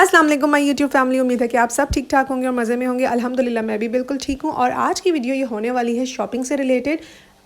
अस्सलाम वालेकुम my YouTube family. उम्मीद है कि आप सब ठीक ठाक होंगे और मज़े में होंगे। अल्हम्दुलिल्लाह मैं भी बिल्कुल ठीक हूँ। और आज की वीडियो ये होने वाली है शॉपिंग से रिलेटेड।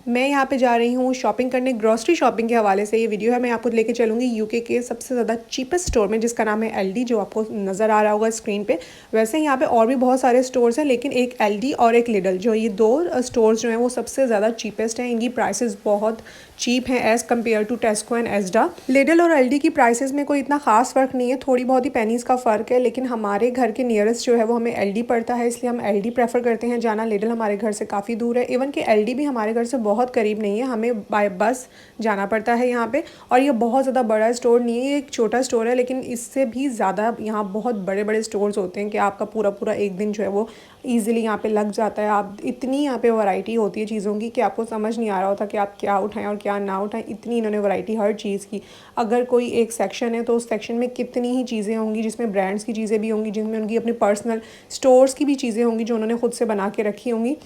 मैं यहाँ पे जा रही हूँ शॉपिंग करने, ग्रॉसरी शॉपिंग के हवाले से ये वीडियो है। मैं आपको लेके चलूँगी यूके के सबसे ज़्यादा चीपेस्ट स्टोर में, जिसका नाम है एलडी, जो आपको नज़र आ रहा होगा स्क्रीन पे। वैसे यहाँ पे और भी बहुत सारे स्टोर्स हैं, लेकिन एक एलडी और एक लिडल, जो ये दो स्टोर्स जो हैं वो सबसे ज़्यादा चीपेस्ट हैं। इनकी प्राइसेस बहुत चीप हैं as compare to Tesco and Asda. Lidl और एलडी की प्राइसेस में कोई इतना खास फ़र्क नहीं है, थोड़ी बहुत ही पेनीज़ का फ़र्क है। लेकिन हमारे घर के नियरेस्ट जो है वो हमें एलडी पड़ता है, इसलिए हम एलडी प्रेफर करते हैं जाना। लिडल हमारे घर से काफ़ी दूर है, इवन कि एलडी भी हमारे घर से बहुत करीब नहीं है, हमें बाय बस जाना पड़ता है यहाँ पे। और ये बहुत ज़्यादा बड़ा स्टोर नहीं है, ये एक छोटा स्टोर है, लेकिन इससे भी ज़्यादा यहाँ बहुत बड़े बड़े स्टोर्स होते हैं कि आपका पूरा पूरा एक दिन जो है वो ईजिली यहाँ पे लग जाता है। आप इतनी यहाँ पे वैरायटी होती है चीज़ों की कि आपको समझ नहीं आ रहा होता कि आप क्या उठाएं और क्या ना उठाएं। इतनी इन्होंने वैरायटी हर चीज़ की। अगर कोई एक सेक्शन है तो उस सेक्शन में कितनी ही चीज़ें होंगी, जिसमें ब्रांड्स की चीज़ें भी होंगी, जिनमें उनकी अपनी पर्सनल स्टोर्स की भी चीज़ें होंगी जो उन्होंने खुद से बना के रखी होंगी।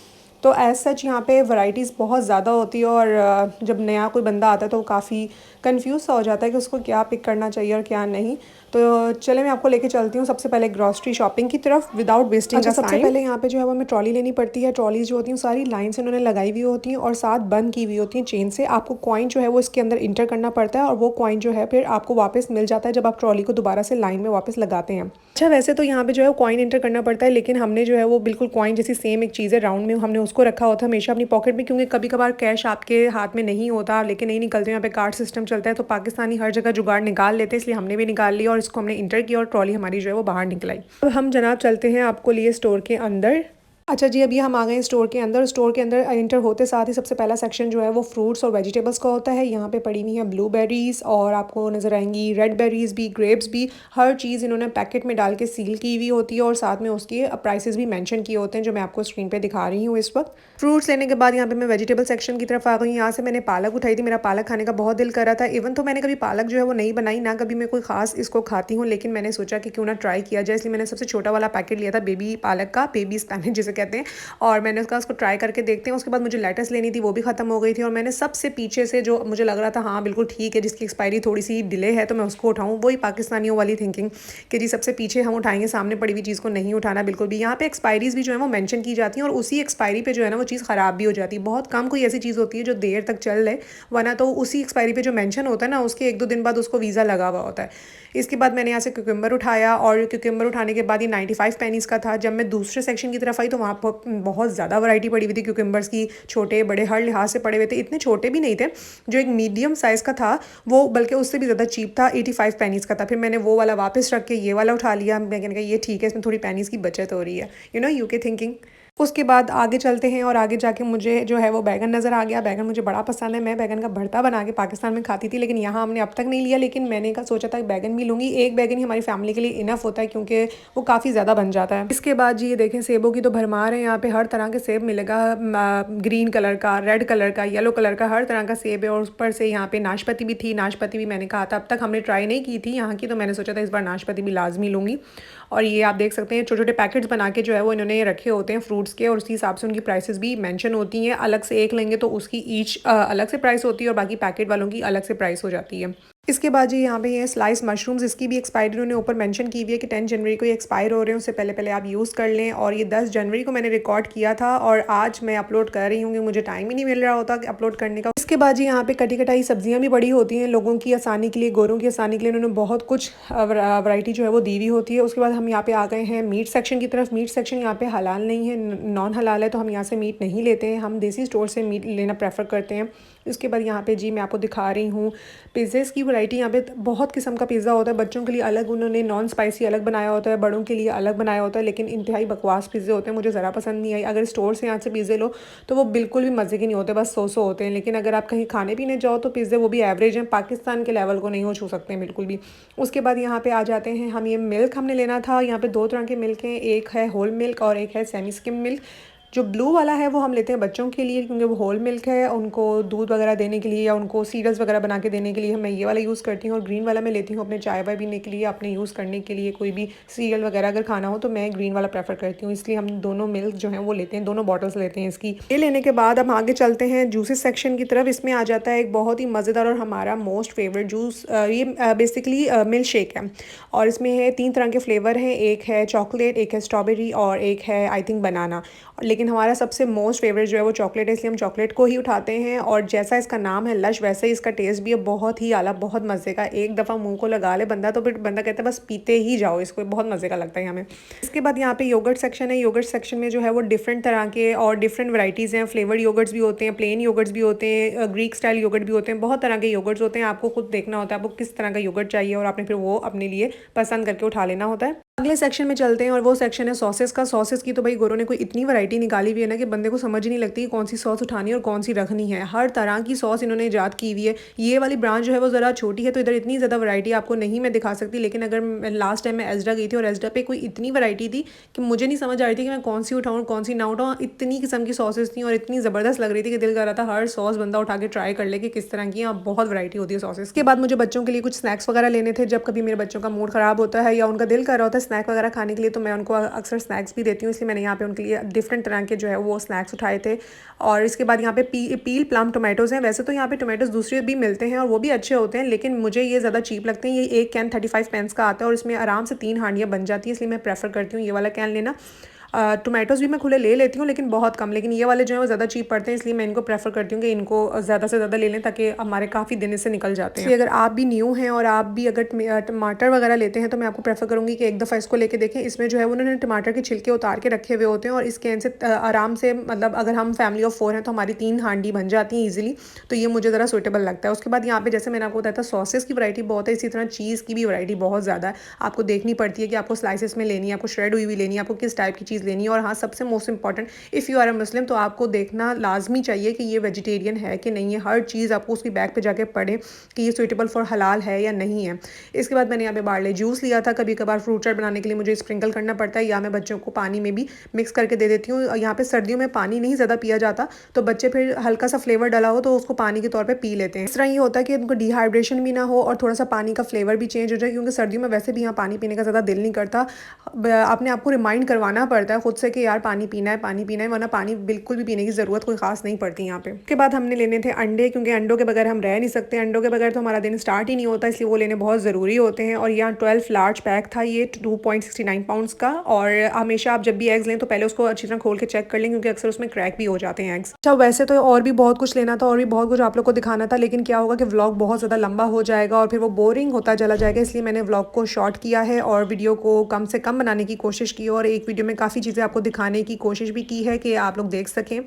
तो एज सच यहाँ पे वैरायटीज़ बहुत ज़्यादा होती है। और जब नया कोई बंदा आता है तो वो काफ़ी कंफ्यूज सा हो जाता है कि उसको क्या पिक करना चाहिए और क्या नहीं। तो चले मैं आपको लेके चलती हूँ सबसे पहले ग्रॉसरी शॉपिंग की तरफ विदाउट वेस्टिंग का सबसे पहले यहाँ पे जो है वो हमें ट्रॉली लेनी पड़ती है। ट्रॉलीज जो होती हैं सारी लाइन से उन्होंने लगाई हुई होती हैं और साथ बंद की हुई होती हैं चेन से। आपको कॉइन जो है वो इसके अंदर इंटर करना पड़ता है और वो कॉइन जो है फिर आपको वापस मिल जाता है जब आप ट्रॉली को दोबारा से लाइन में वापस लगाते हैं। अच्छा, वैसे तो यहाँ पे जो है कॉइन इंटर करना पड़ता है, लेकिन हमने जो है वो बिल्कुल कॉइन जैसी सेम एक चीज़ है राउंड में, हमने उसको रखा होता है हमेशा अपनी पॉकेट में, क्योंकि कभी कभार कैश आपके हाथ में नहीं होता, लेकिन नहीं निकलते, यहाँ पे कार्ड सिस्टम चलता है तो पाकिस्तानी हर जगह जुगाड़ निकाल लेते हैं, इसलिए हमने भी निकाल लिया और इसको हमने इंटर किया और ट्रॉली हमारी जो है वो बाहर निकलाई। अब हम जनाब चलते हैं आपको लिए स्टोर के अंदर। अच्छा जी, अभी हम आ गए स्टोर के अंदर। स्टोर के अंदर एंटर होते साथ ही सबसे पहला सेक्शन जो है वो फ्रूट्स और वेजिटेबल्स का होता है। यहाँ पे पड़ी हुई हैं ब्लूबेरीज़ और आपको नज़र आएंगी रेड बेरीज़ भी, ग्रेप्स भी। हर चीज़ इन्होंने पैकेट में डाल के सील की हुई होती है और साथ में उसके प्राइसेस भी मेंशन किए होते हैं, जो मैं आपको स्क्रीन पे दिखा रही हूँ इस वक्त। फ्रूट्स लेने के बाद यहाँ पे मैं वेजिटेबल सेक्शन की तरफ आ गई। यहाँ से मैंने पालक उठाई थी, मेरा पालक खाने का बहुत दिल कर रहा था। इवन तो मैंने कभी पालक जो है वो नहीं बनाई, ना कभी मैं कोई खास इसको खाती हूँ, लेकिन मैंने सोचा कि क्यों ना ट्राई किया जाए, इसलिए मैंने सबसे छोटा वाला पैकेट लिया था बेबी पालक का, बेबी स्पैनिश जिसे कहते हैं। और मैंने उसको ट्राई करके देखते हैं। उसके बाद मुझे लेटस लेनी थी, वो भी ख़त्म हो गई थी। और मैंने सबसे पीछे से जो मुझे लग रहा था हाँ बिल्कुल ठीक है, जिसकी एक्सपायरी थोड़ी सी डिले है तो मैं उसको उठाऊँ, वही पाकिस्तानियों वाली थिंकिंग कि जी सबसे पीछे हम उठाएंगे, सामने पड़ी हुई चीज़ को नहीं उठाना बिल्कुल भी। यहाँ पे एक्सपायरीज़ भी जो है वो मेंशन की जाती हैं और उसी एक्सपायरी पे जो है ना वो चीज़ ख़राब भी हो जाती है। बहुत कम कोई ऐसी चीज़ होती है जो देर तक चल रहे, वरना तो उसी एक्सपायरी पे जो मेंशन होता है ना उसके 1-2 दिन बाद उसको वीज़ा लगा हुआ होता है। इसके बाद मैंने यहाँ से क्यूकम्बर उठाया और क्यूकम्बर उठाने के बाद ये 95 पेनीज़ का था। जब मैं दूसरे सेक्शन की तरफ आई तो वहाँ पर बहुत ज़्यादा वैरायटी पड़ी हुई थी क्यूकम्बर्स की, छोटे बड़े हर लिहाज से पड़े हुए थे। इतने छोटे भी नहीं थे, जो एक मीडियम साइज़ का था वो बल्कि उससे भी ज़्यादा चीप था, 85 पेनीज़ का था। फिर मैंने वो वाला वापस रख के ये वाला उठा लिया। मैंने कहा ये ठीक है, इसमें थोड़ी पेनीज़ की बचत हो रही है, यू नो यूके थिंकिंग। उसके बाद आगे चलते हैं और आगे जाके मुझे जो है वो बैगन नज़र आ गया। बैगन मुझे बड़ा पसंद है, मैं बैगन का भरता बना के पाकिस्तान में खाती थी, लेकिन यहाँ हमने अब तक नहीं लिया। लेकिन मैंने का सोचा था बैगन भी लूँगी। एक बैगन ही हमारी फैमिली के लिए इनफ होता है क्योंकि वो काफ़ी ज़्यादा बन जाता है। इसके बाद जी ये देखें सेबों की तो भरमार है। यहाँ पे हर तरह के सेब मिलेगा, ग्रीन कलर का, रेड कलर का, येलो कलर का, हर तरह का सेब है। और ऊपर से यहाँ पे नाशपाती भी थी। नाशपाती भी मैंने कहा था अब तक हमने ट्राई नहीं की थी यहाँ की, तो मैंने सोचा था इस बार नाशपाती भी लाजमी लूँगी। और ये आप देख सकते हैं छोटे छोटे पैकेट्स बना के जो है वो इन्होंने रखे होते हैं फ्रूट्स के, और उसी हिसाब से उनकी प्राइसेस भी मेंशन होती हैं। अलग से एक लेंगे तो उसकी ईच अलग से प्राइस होती है और बाकी पैकेट वालों की अलग से प्राइस हो जाती है। इसके बाद जी यहाँ पे ये स्लाइस मशरूम्स, इसकी भी एक्सपायरी उन्होंने ऊपर मेंशन की हुई है कि 10 जनवरी को ये एक्सपायर हो रहे हैं, उससे पहले पहले आप यूज़ कर लें। और ये 10 जनवरी को मैंने रिकॉर्ड किया था और आज मैं अपलोड कर रही हूँ कि मुझे टाइम ही नहीं मिल रहा होता कि अपलोड करने का। इसके बाद जी यहाँ पे कटी कटाई सब्जियाँ भी बड़ी होती हैं लोगों की आसानी के लिए, गोरों की आसानी के लिए उन्होंने बहुत कुछ वैरायटी जो है वो दी हुई होती है। उसके बाद हम यहाँ पे आ गए हैं मीट सेक्शन की तरफ। मीट सेक्शन यहाँ पे हलाल नहीं है, नॉन हलाल है, तो हम यहाँ से मीट नहीं लेते हैं, हम देसी स्टोर से मीट लेना प्रेफर करते हैं। उसके बाद यहाँ पे जी मैं आपको दिखा रही हूँ पिज़्ज़े की वैरायटी। यहाँ पे बहुत किस्म का पिज़्ज़ा होता है, बच्चों के लिए अलग उन्होंने नॉन स्पाइसी अलग बनाया होता है, बड़ों के लिए अलग बनाया होता है, लेकिन इंतहाई बकवास पिज़्ज़े होते हैं, मुझे ज़रा पसंद नहीं आई। अगर स्टोर से यहाँ से पिज़्ज़े लो तो वो बिल्कुल भी मज़े के नहीं होते, बस सो होते हैं। लेकिन अगर आप कहीं खाने पीने जाओ तो पिज़्ज़े वो भी एवरेज हैं, पाकिस्तान के लेवल को नहीं हो छू सकते हैं बिल्कुल भी। उसके बाद यहाँ पे आ जाते हैं हम, ये मिल्क हमने लेना था। यहाँ पे 2 तरह के मिल्क हैं, एक है होल मिल्क और एक है सेमी स्किम मिल्क। जो ब्लू वाला है वो हम लेते हैं बच्चों के लिए, क्योंकि वो होल मिल्क है, उनको दूध वगैरह देने के लिए या उनको सीरियल्स वगैरह बना के देने के लिए मैं ये वाला यूज़ करती हूँ। और ग्रीन वाला मैं लेती हूँ अपने चाय वाय पीने के लिए, अपने यूज़ करने के लिए, कोई भी सीरियल वगैरह अगर खाना हो तो मैं ग्रीन वाला प्रेफर करती हूँ। इसलिए हम दोनों मिल्क जो है वो लेते हैं, दोनों बॉटल्स लेते हैं इसकी। ये लेने के बाद हम आगे चलते हैं जूसेस सेक्शन की तरफ। इसमें आ जाता है एक बहुत ही मज़ेदार और हमारा मोस्ट फेवरेट जूस, ये बेसिकली मिल्क शेक है। और इसमें है 3 तरह के फ्लेवर हैं, एक है चॉकलेट, एक है स्ट्रॉबेरी और एक है आई थिंक बनाना। लेकिन हमारा सबसे मोस्ट फेवरेट जो है वो चॉकलेट है, इसलिए हम चॉकलेट को ही उठाते हैं। और जैसा इसका नाम है लश, वैसे ही इसका टेस्ट भी है बहुत ही आला, बहुत मज़े का। एक दफ़ा मुंह को लगा ले बंदा तो फिर बंदा कहता है बस पीते ही जाओ इसको, बहुत मज़े का लगता है हमें। इसके बाद यहाँ पे योगर्ट सेक्शन है। योगर्ट सेक्शन में जो है वो डिफरेंट तरह के और डिफरेंट वैराइटीज़ हैं। फ्लेवर्ड योगर्ट्स भी होते हैं, प्लेन योगर्ट्स भी होते हैं, ग्रीक स्टाइल योगर्ट भी होते हैं, बहुत तरह के योगर्ट्स होते हैं। आपको खुद देखना होता है आपको किस तरह का योगर्ट चाहिए और आपने फिर वो अपने लिए पसंद करके उठा लेना होता है। अगले सेक्शन में चलते हैं और वो सेक्शन है सॉसेस का। सॉसेस की तो भाई गोरों ने कोई इतनी वैरायटी निकाली हुई है ना कि बंदे को समझ ही नहीं लगती कि कौन सी सॉस उठानी है और कौन सी रखनी है। हर तरह की सॉस इन्होंने ईजाद की हुई है। ये वाली ब्रांच जो है वो ज़रा छोटी है तो इधर इतनी ज़्यादा वैरायटी आपको नहीं मैं दिखा सकती, लेकिन अगर लास्ट टाइम मैं एजडा गई थी और एजडा पे कोई इतनी वैरायटी थी कि मुझे नहीं समझ आ रही थी कि मैं कौन सी उठाऊँ कौन सी ना उठाऊँ। इतनी किस्म की सॉसेस थी और इतनी ज़बरदस्त लग रही थी कि दिल कर रहा था हर सॉस बंदा उठा के ट्राई कर ले कि किस तरह की। अब बहुत वैरायटी होती है सॉसेस। के बाद मुझे बच्चों के लिए कुछ स्नैक्स वगैरह लेने थे। जब कभी मेरे बच्चों का मूड ख़राब होता है या उनका दिल कर रहा होता है स्नैक वगैरह खाने के लिए, तो मैं उनको अक्सर स्नैक्स भी देती हूँ। इसलिए मैंने यहाँ पे उनके लिए डिफरेंट तरह के जो है वो स्नैक्स उठाए थे। और इसके बाद यहाँ पे पील प्लम टोमेटोज़ हैं। वैसे तो यहाँ पे टोमेटोज़ दूसरे भी मिलते हैं और वो भी अच्छे होते हैं, लेकिन मुझे ये ज़्यादा चीप लगते हैं। ये एक कैन 35 पेंस का आता है और इसमें आराम से 3 हांडियाँ बन जाती हैं, इसलिए मैं प्रेफर करती हूँ ये वाला कैन लेना। टोमेटोज़ भी मैं खुले ले लेती हूँ लेकिन बहुत कम, लेकिन ये वाले जो है वो ज़्यादा चीप पड़ते हैं, इसलिए मैं इनको प्रेफर करती हूँ कि इनको ज़्यादा से ज़्यादा ले लें ताकि हमारे काफ़ी दिन इससे निकल जाते हैं। अगर आप भी न्यू हैं और आप भी अगर टमाटर वगैरह लेते हैं तो मैं आपको प्रेफर करूँगी कि एक दफ़ा इसको लेके देखें। इसमें जो है उन्होंने टमाटर के छिलके उतार के रखे हुए होते हैं और इस कैन से आराम से, मतलब अगर हम फैमिली ऑफ 4 हैं तो हमारी 3 हांडी बन जाती हैं ईजिली, तो ये मुझे ज़रा सूटेबल लगता है। उसके बाद यहाँ पे जैसे मैंने आपको बताया था सॉसेस की वैरायटी बहुत है, इसी तरह चीज़ की भी वैरायटी बहुत ज़्यादा है। आपको देखनी पड़ती है कि आपको स्लाइसेस में लेनी है, आपको श्रेड हुई लेनी है, आपको किस टाइप की चीज़ लेनी है। और हाँ, सबसे most important, if you are a Muslim तो आपको देखना लाजमी चाहिए कि ये वेजिटेरियन है कि नहीं है। हर चीज़ आपको उसकी बैग पे जाके पढ़े कि ये सूटेबल फॉर हलाल है या नहीं है। इसके बाद मैंने यहाँ पे बार्ले जूस लिया था। कभी कभार फ्रूट चाट बनाने के लिए मुझे स्प्रिंकल करना पड़ता है या मैं बच्चों को पानी में भी मिक्स करके दे देती हूँ। यहाँ पे सर्दियों में पानी नहीं ज़्यादा पिया जाता तो बच्चे फिर हल्का सा फ्लेवर डाला हो तो उसको पानी के तौर पर पी लेते हैं। इस तरह ये होता है कि उनको डिहाइड्रेशन भी ना हो और थोड़ा सा पानी का फ्लेवर भी चेंज हो जाए, क्योंकि सर्दियों में वैसे भी यहाँ पानी पीने का ज़्यादा दिल नहीं करता। अपने आपको रिमाइंड करवाना पड़ता है खुद से कि यार पानी पीना है, वरना पानी बिल्कुल भी पीने की ज़रूरत कोई खास नहीं पड़ती यहाँ पे। उसके बाद हमने लेने थे अंडे, क्योंकि अंडों के बगैर हम रह नहीं सकते। अंडों के बगैर तो हमारा दिन स्टार्ट ही नहीं होता, इसलिए वो लेने बहुत ज़रूरी होते हैं। और यहाँ 12 लार्ज पैक था ये 2.69 पाउंड्स का। और हमेशा आप जब भी एग्स लें तो पहले उसको अच्छी तरह खोल के चेक कर लें, क्योंकि अक्सर उसमें क्रैक भी हो जाते हैं एग्स। अच्छा, वैसे तो और भी बहुत कुछ लेना था और भी बहुत कुछ आप लोग को दिखाना था, लेकिन क्या होगा कि व्लॉग बहुत ज़्यादा लंबा हो जाएगा और फिर वो बोरिंग होता चला जाएगा, इसलिए मैंने व्लॉग को शॉर्ट किया है और वीडियो को कम से कम बनाने की कोशिश की और एक वीडियो में काफ़ी चीज़ें आपको दिखाने की कोशिश भी की है कि आप लोग देख सकें।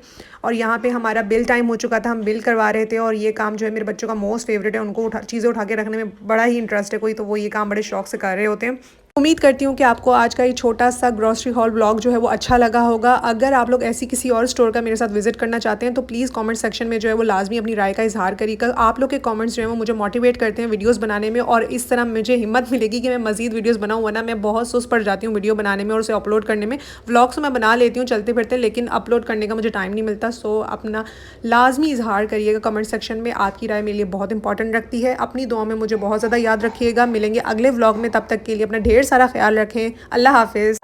और यहाँ पे हमारा बिल टाइम हो चुका था, हम बिल करवा रहे थे और ये काम जो है मेरे बच्चों का मोस्ट फेवरेट है। उनको चीज़ें उठा के रखने में बड़ा ही इंटरेस्ट है कोई, तो वो ये काम बड़े शौक से कर रहे होते हैं। उम्मीद करती हूँ कि आपको आज का ये छोटा सा ग्रॉसरी हॉल ब्लॉग जो है वो अच्छा लगा होगा। अगर आप लोग ऐसी किसी और स्टोर का मेरे साथ विजिट करना चाहते हैं तो प्लीज़ कमेंट सेक्शन में जो है वो लाजमी अपनी राय का इजहार करिएगा। आप लोग के कमेंट्स जो है वो मुझे मोटिवेट करते हैं वीडियोस बनाने में और इस तरह मुझे हिम्मत मिलेगी कि मैं मजीद वीडियोस बनाऊँ, वरना मैं बहुत सुस्त पड़ जाती हूँ वीडियो बनाने में और उसे अपलोड करने में। व्लॉग्स तो मैं बना लेती हूँ चलते फिरते, लेकिन अपलोड करने का मुझे टाइम नहीं मिलता। सो अपना लाजमी इजहार करिएगा कमेंट सेक्शन में। आपकी राय मेरे लिए बहुत इंपॉर्टेंट रखती है। अपनी दुआ में मुझे बहुत ज़्यादा याद रखिएगा। मिलेंगे अगले व्लॉग में, तब तक के लिए अपना ढेर सारा ख्याल रखें। अल्लाह हाफिज़।